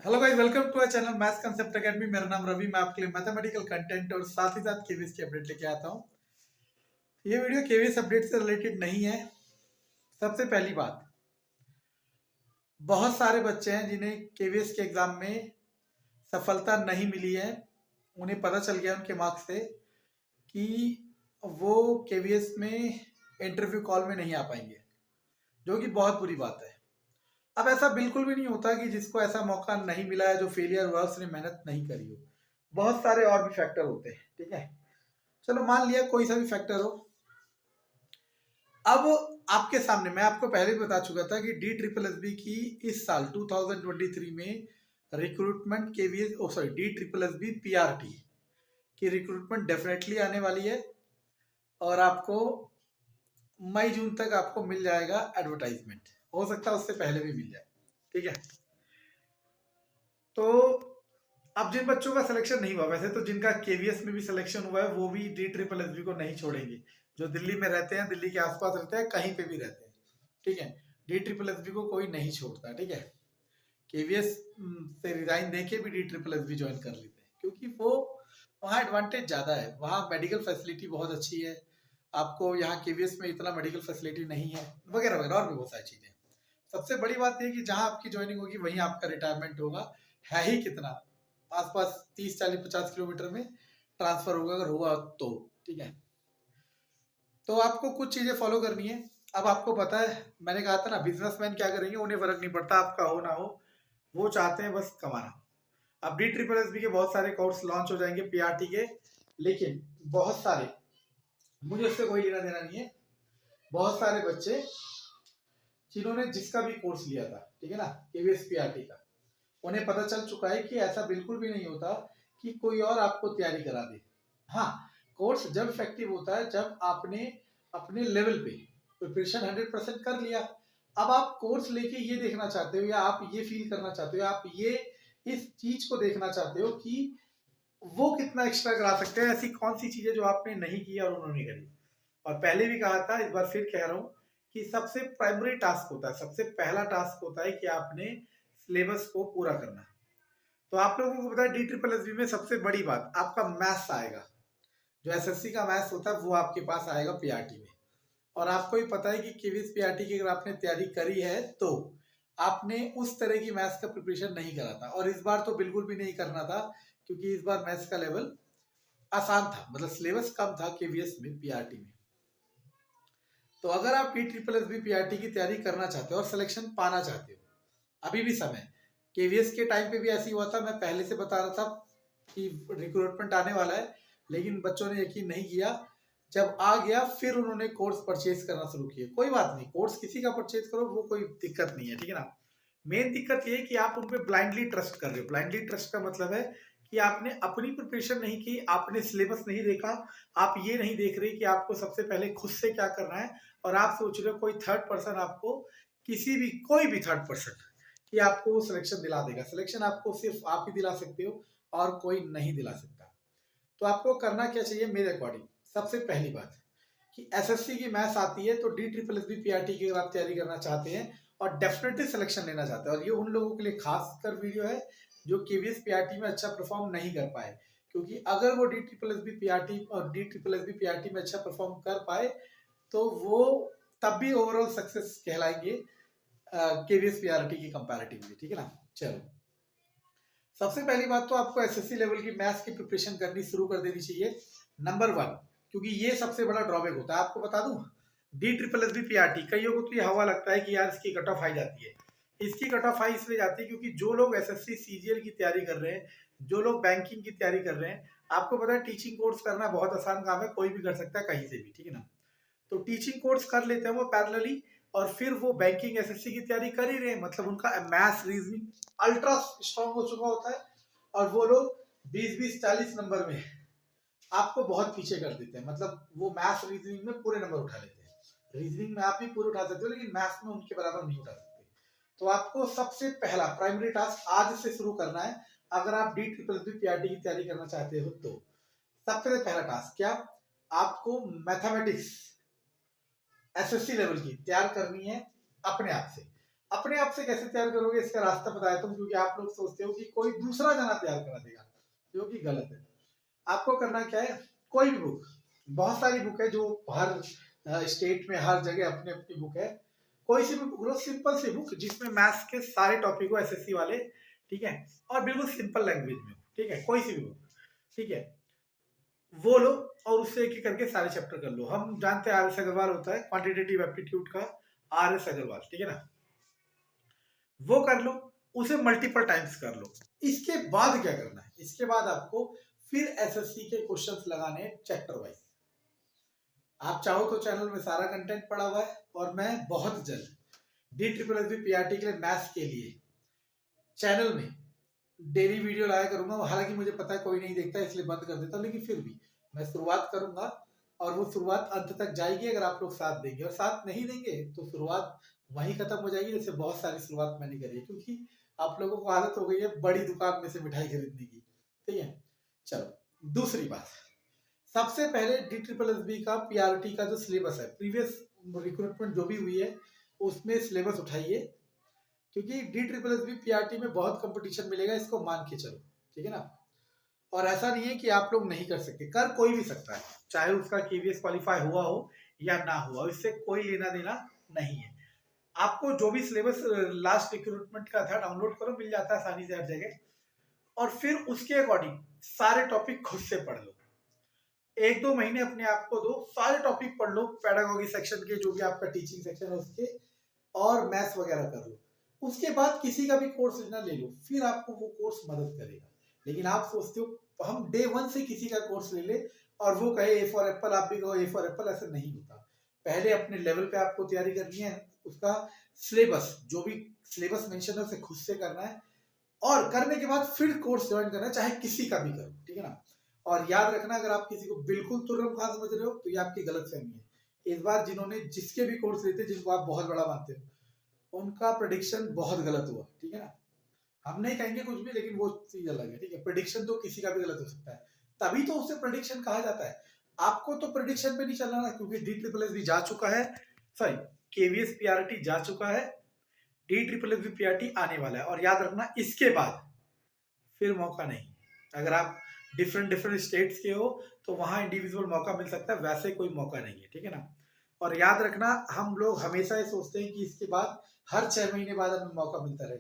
Hello guys, welcome to our channel maths concept academy. मेरा नाम रवि। मैं आपके लिए मैथमेटिकल कंटेंट और साथ ही साथ केवीएस की अपडेट लेके आता हूँ। ये वीडियो केवीएस अपडेट से रिलेटेड नहीं है। सबसे पहली बात, बहुत सारे बच्चे हैं जिन्हें केवीएस के एग्जाम में सफलता नहीं मिली है। उन्हें पता चल गया उनके मार्क्स से कि वो केवीएस में इंटरव्यू कॉल में नहीं आ पाएंगे, जो कि बहुत बुरी बात है। अब ऐसा बिल्कुल भी नहीं होता कि जिसको ऐसा मौका नहीं मिला है, जो फेलियर हुआ, उसने मेहनत नहीं करी हो। बहुत सारे और भी फैक्टर होते हैं, ठीक है। चलो मान लिया कोई सा भी फैक्टर हो। अब आपके सामने मैं आपको पहले भी बता चुका था कि DSSB की इस साल 2023 में रिक्रूटमेंट केवीएस DSSB PRT की रिक्रूटमेंट डेफिनेटली आने वाली है और आपको मई जून तक आपको मिल जाएगा एडवर्टाइजमेंट। हो सकता है उससे पहले भी मिल जाए, ठीक है। तो अब जिन बच्चों का सिलेक्शन नहीं हुआ, वैसे तो जिनका केवीएस में भी सिलेक्शन हुआ है वो भी DSSB को नहीं छोड़ेंगे। जो दिल्ली में रहते हैं, दिल्ली के आसपास रहते हैं, कहीं पे भी रहते हैं, ठीक है। DSSB को कोई नहीं छोड़ता, ठीक है। केवीएस से रिजाइन देके भी DSSB ज्वाइन कर लेते हैं, क्योंकि वो वहाँ एडवांटेज ज़्यादा है। वहाँ मेडिकल फैसिलिटी बहुत अच्छी है। आपको यहाँ केवीएस में इतना मेडिकल फैसिलिटी नहीं है, वगैरह वगैरह और भी बहुत सारी चीज़ें। सबसे बड़ी बात यह कि जहाँ आपकी ज्वाइनिंग होगी वहीं आपका रिटायरमेंट होगा। है ही कितना, आसपास 30 40 50 किलोमीटर में ट्रांसफर होगा, अगर हुआ तो, ठीक है। तो आपको कुछ चीजें फॉलो करनी है। अब आपको पता है, मैंने कहा था ना, बिजनेसमैन क्या करेंगे, उन्हें फर्क नहीं पड़ता आपका हो ना हो, वो चाहते हैं बस कमाना। अब DSSB के बहुत सारे कोर्स लॉन्च हो जाएंगे PRT के, लेकिन बहुत सारे, मुझे उससे कोई लेना देना नहीं है। बहुत सारे बच्चे जिन्होंने जिसका भी कोर्स लिया था, ठीक है ना, केवीएस PRT का, उन्हें पता चल चुका है कि ऐसा बिल्कुल भी नहीं होता कि कोई और आपको तैयारी करा दे। हाँ, कोर्स जब इफेक्टिव होता है जब आपने अपने लेवल पे प्रिपरेशन 100% कर लिया। अब आप कोर्स लेके ये देखना चाहते हो, या आप ये फील करना चाहते हो, आप ये इस चीज को देखना चाहते हो कि वो कितना एक्स्ट्रा करा सकते हैं। ऐसी कौन सी चीजें जो आपने नहीं की और उन्होंने करी। और पहले भी कहा था, इस बार फिर कह रहा हूं कि सबसे प्राइमरी टास्क होता है, सबसे पहला टास्क होता है कि आपने सिलेबस को पूरा करना। तो आप लोगों को पता है DSSB में सबसे बड़ी बात आपका मैथ्स आएगा। जो एसएससी का मैथ्स होता है वो आपके पास आएगा PRT में। और आपको ही पता है कि केवीएस PRT की अगर आपने तैयारी करी है तो आपने उस तरह की मैथ्स का प्रिपरेशन नहीं करा था, और इस बार तो बिल्कुल भी नहीं करना था, क्योंकि इस बार मैथ्स का लेवल आसान था, मतलब सिलेबस कम था केवीएस में PRT में। तो अगर आप DSSB PRT की तैयारी करना चाहते हो और सिलेक्शन पाना चाहते हो, अभी भी समय। केवीएस के टाइम पे भी ऐसी हुआ था, मैं पहले से बता रहा था कि रिक्रूटमेंट आने वाला है, लेकिन बच्चों ने यकीन नहीं किया। जब आ गया फिर उन्होंने कोर्स परचेज करना शुरू किया। कोई बात नहीं, कोर्स किसी का परचेज करो, वो कोई दिक्कत नहीं है, ठीक है ना। मेन दिक्कत ये है कि आप उन पे ब्लाइंडली ट्रस्ट कर रहे हो। ब्लाइंडली ट्रस्ट का मतलब है कि आपने अपनी प्रिपरेशन नहीं की, आपने सिलेबस नहीं देखा, आप ये नहीं देख रहे कि आपको सबसे पहले खुद से क्या करना है, और आप सोच रहे हो कोई थर्ड पर्सन आपको, किसी भी कोई भी थर्ड पर्सन कि आपको सिलेक्शन दिला देगा। सिलेक्शन आपको सिर्फ आप ही दिला सकते हो और कोई नहीं दिला सकता। तो आपको करना क्या चाहिए मेरे अकॉर्डिंग, सबसे पहली बात कि एसएससी की मैथ्स आती है तो DSSB PRT की अगर आप तैयारी करना चाहते हैं और डेफिनेटली सिलेक्शन लेना चाहते हैं, और ये उन लोगों के लिए खास कर वीडियो है जो केवीएस PRT में अच्छा परफॉर्म नहीं कर पाए। क्योंकि अगर वो DSSB PRT में अच्छा परफॉर्म कर पाए तो वो तब भी ओवरऑल सक्सेस कहलाएंगे केवीएस PRT की कंपैरेटिवली, ठीक है ना। चलो, सबसे पहली बात तो आपको एसएससी लेवल की मैथ्स की प्रिपरेशन करनी शुरू कर देनी चाहिए, नंबर 1। क्योंकि ये सबसे बड़ा ड्रॉबैक होता है। आपको बता दूं, DSSB PRT कईयों को तो ये हवा लगता है कि यार इसकी कट ऑफ हाई जाती है। इसकी कट ऑफ हाई इसलिए जाती है क्योंकि जो लोग एसएससी सीजीएल की तैयारी कर रहे हैं, जो लोग बैंकिंग की तैयारी कर रहे हैं, आपको पता है टीचिंग कोर्स करना बहुत आसान काम है, कोई भी कर सकता है कहीं से भी, ठीक है ना। तो टीचिंग कोर्स कर लेते हैं वो पैरेलली, और फिर वो बैंकिंग एसएससी की तैयारी कर ही रहे हैं, मतलब उनका मैथ्स रीजनिंग अल्ट्रा स्ट्रांग हो चुका होता है, और वो लोग 20-20 40 नंबर में आपको बहुत पीछे कर देते हैं। मतलब वो मैथ्स रीजनिंग में पूरे नंबर उठा लेते हैं। रीजनिंग में आप भी पूरे उठा सकते हो, लेकिन मैथ्स में उनके बराबर नहीं उठा सकते। तो आपको सबसे पहला प्राइमरी टास्क आज से शुरू करना है, अगर आप DSSB PRT की तैयारी करना चाहते हो तो। सबसे पहला टास्क क्या, आपको मैथमेटिक्स एसएससी लेवल की तैयार करनी है अपने आप से। अपने आप से कैसे तैयार करोगे इसका रास्ता बताया तुम, क्योंकि आप लोग सोचते हो कि कोई दूसरा जना तैयार करा देगा, जो कि गलत है। आपको करना क्या है, कोई भी बुक, बहुत सारी बुक है जो हर स्टेट में हर जगह अपनी अपनी बुक है, कोई सी भी बुक लो, सिंपल सी बुक जिसमें मैथ्स के सारे टॉपिक हो, एसएससी वाले, ठीक है, और बिल्कुल सिंपल लैंग्वेज में, ठीक है, कोई सी भी बुक, ठीक है, वो लो और उससे एक एक करके सारे चैप्टर कर लो। हम जानते हैं आर एस अग्रवाल होता है क्वांटिटेटिव एप्टीट्यूड का, आर एस अग्रवाल, ठीक है ना, वो कर लो, उसे मल्टीपल टाइम्स कर लो। इसके बाद क्या करना है, इसके बाद आपको फिर एसएससी के क्वेश्चंस लगाने चैप्टर वाइज। आप चाहो तो चैनल में सारा कंटेंट पड़ा हुआ है, और मैं बहुत जल्द D triple S B PRT के लिए मैथ्स के लिए चैनल में डेली वीडियो लाया करूंगा। हालांकि मुझे पता है कोई नहीं देखता इसलिए बंद कर देता हूं, लेकिन फिर भी मैं शुरुआत करूंगा और वो शुरुआत अंत तक जाएगी अगर आप लोग साथ देंगे, और साथ नहीं देंगे तो शुरुआत वहीं खत्म हो जाएगी, जैसे बहुत सारी शुरुआत मैंने करी है, क्योंकि आप लोगों को आदत हो गई है बड़ी दुकान में से मिठाई खरीदने की, ठीक है। चलो दूसरी बात, सबसे पहले डी ट्रिपल एस बी का पीआरटी का जो सिलेबस है, प्रीवियस रिक्रूटमेंट जो भी हुई है उसमें सिलेबस उठाइए, क्योंकि D triple S B PRT में बहुत कंपटीशन मिलेगा, इसको मान के चलो, ठीक है ना। और ऐसा नहीं है कि आप लोग नहीं कर सकते, कर कोई भी सकता है, चाहे उसका केवीएस क्वालिफाई हुआ हो या ना हुआ, इससे कोई लेना देना नहीं है। आपको जो भी सिलेबस लास्ट रिक्रूटमेंट का था डाउनलोड करो, मिल जाता है आसानी से हर जगह, और फिर उसके अकॉर्डिंग सारे टॉपिक खुद से पढ़ लो। 1-2 महीने अपने आप को दो, सारे टॉपिक पढ़ लो, पेडागोगी सेक्शन के जो भी आपका टीचिंग सेक्शन है उसके, और मैथ्स वगैरह कर लो। उसके बाद किसी का भी कोर्स लेना ले लो, फिर आपको वो कोर्स मदद करेगा। लेकिन आप सोचते हो हम डे 1 से किसी का कोर्स ले ले और वो कहे ए फॉर एप्पल, आप भी कहो ए फॉर एप्पल, ऐसा नहीं होता। पहले अपने लेवल पे आपको तैयारी करनी है, उसका सिलेबस जो भी सिलेबस मेंशन है उसे खुद से करना है, और करने के बाद फिर कोर्स ज्वाइन करना है, चाहे किसी का भी करो, ठीक है ना। और याद रखना, अगर आप किसी को बिल्कुल तुर्रम खां समझ रहे हो तो ये आपकी गलत फहमी है। इस बार जिन्होंने जिसके भी कोर्स लेते, जिनको आप बहुत बड़ा मानते हो, उनका प्रेडिक्शन बहुत गलत हुआ, ठीक है ना। हम नहीं कहेंगे कुछ भी, लेकिन वो चीज अलग है, ठीक है। प्रेडिक्शन तो किसी का भी गलत हो सकता है, तभी तो उसे प्रेडिक्शन कहा जाता है। आपको तो प्रेडिक्शन पे नहीं चलना ना, क्योंकि डी ट्रिपल एस भी जा चुका है, सॉरी केवीएस पीआरटी जा चुका है, डी ट्रिपल एस भी पीआरटी आने वाला है। और याद रखना, इसके बाद फिर मौका नहीं। अगर आप डिफरेंट डिफरेंट स्टेट्स के हो तो वहां इंडिविजुअल मौका मिल सकता है, वैसे कोई मौका नहीं है, ठीक है ना। और याद रखना, हम लोग हमेशा ये सोचते हैं कि इसके बाद हर 6 महीने बाद हमें मौका मिलता रहे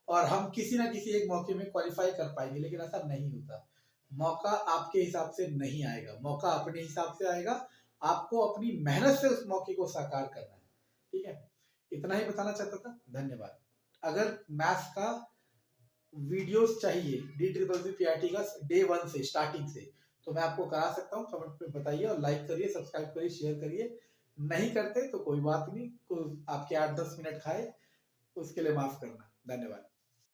और हम किसी ना किसी एक मौके में क्वालिफाई कर पाएंगे, लेकिन ऐसा नहीं होता। मौका आपके हिसाब से नहीं आएगा, मौका अपने हिसाब से आएगा। आपको अपनी मेहनत से उस मौके को साकार करना है, ठीक है। इतना ही बताना चाहता था, धन्यवाद। अगर मैथ्स का वीडियोस चाहिए डी ट्रिपल सी पीआरटी का डे 1 से स्टार्टिंग से, तो मैं आपको करा सकता हूँ, कमेंट में बताइए, और लाइक करिए, सब्सक्राइब करिए, शेयर करिए। नहीं करते तो कोई बात नहीं, आपके 8-10 मिनट खाए, उसके लिए माफ करना। धन्यवाद।